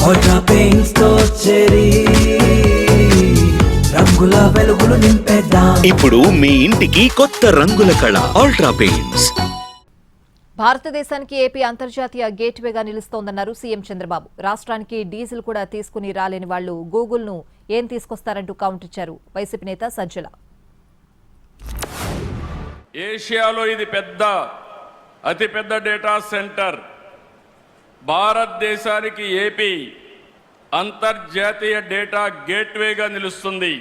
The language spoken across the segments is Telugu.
అల్ట్రా పెయింట్స్ తో చెరి రంగుల వెలుగులు నింపేద్దాం. ఇప్పుడు మీ ఇంటికి కొత్త రంగుల కళ అల్ట్రా పెయింట్స్. భారతదేశానికి ఏపీ అంతర్జాతీయ గేట్వేగా నిలుస్తోందన్నారు సీఎం చంద్రబాబు. రాష్ట్రానికి డీజిల్ కూడా తీసుకుని రాలేని వాళ్లు గూగుల్ను ఏం తీసుకొస్తారంటూ కౌంటర్ ఇచ్చారు వైసీపీ నేత సజ్జల. ఏషియాలో ఇది అతిపెద్ద డేటా సెంటర్. భారతదేశానికి ఏపీ అంతర్జాతీయ డేటా గేట్వేగా నిలుస్తుంది.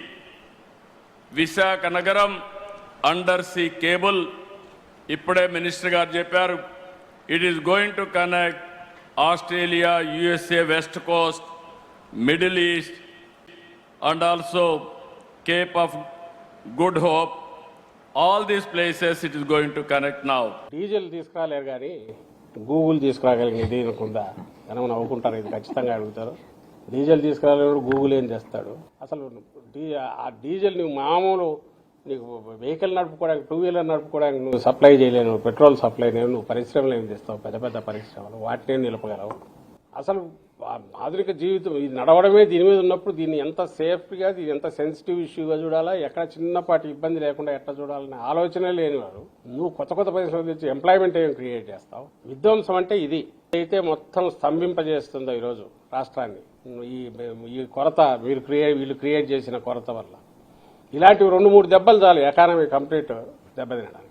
విశాఖ నగరం అండర్ సీ కేబుల్ ఇప్పుడే మినిస్టర్ గారు చెప్పారు. It is going to connect Australia, USA west coast, middle east and also cape of good hope. All these places it is going to connect now. Diesel తీసుకురాలేరు కానీ గూగుల్ తీసుకురాగలిగింది అనుకుందా అని నవ్వుకుంటారు. ఇది ఖచ్చితంగా అడుగుతారు. డీజిల్ తీసుకురాలేడు గూగుల్ ఏం చేస్తాడు? అసలు ఆ డీజిల్ నువ్వు మామూలు నీకు వెహికల్ నడుపుకోవడానికి, టూ వీలర్ నడుపుకోవడానికి నువ్వు సప్లై చేయలేను. పెట్రోల్ సప్లై లేవు. నువ్వు పరిశ్రమలు ఏం చేస్తావు? పెద్ద పెద్ద పరిశ్రమలు, వాటిని నిలపగలవు. అసలు ఆధునిక జీవితం ఇది నడవడమే దీని మీద ఉన్నప్పుడు దీన్ని ఎంత సేఫ్గా, దీన్ని ఎంత సెన్సిటివ్ ఇష్యూగా చూడాలా, ఎక్కడ చిన్నపాటి ఇబ్బంది లేకుండా ఎట్లా చూడాలనే ఆలోచనే లేనివారు నువ్వు కొత్త కొత్త పరిశ్రమలు తెచ్చి ఎంప్లాయ్మెంట్ ఏం క్రియేట్ చేస్తావు? విధ్వంసం అంటే ఇది అయితే మొత్తం స్తంభింపజేస్తుందో ఈరోజు రాష్ట్రాన్ని ఈ కొరత వీళ్ళు క్రియేట్ చేసిన కొరత వల్ల. ఇలాంటివి 2-3 దెబ్బలు చాలు ఎకానమీ కంప్లీట్ దెబ్బతినడానికి.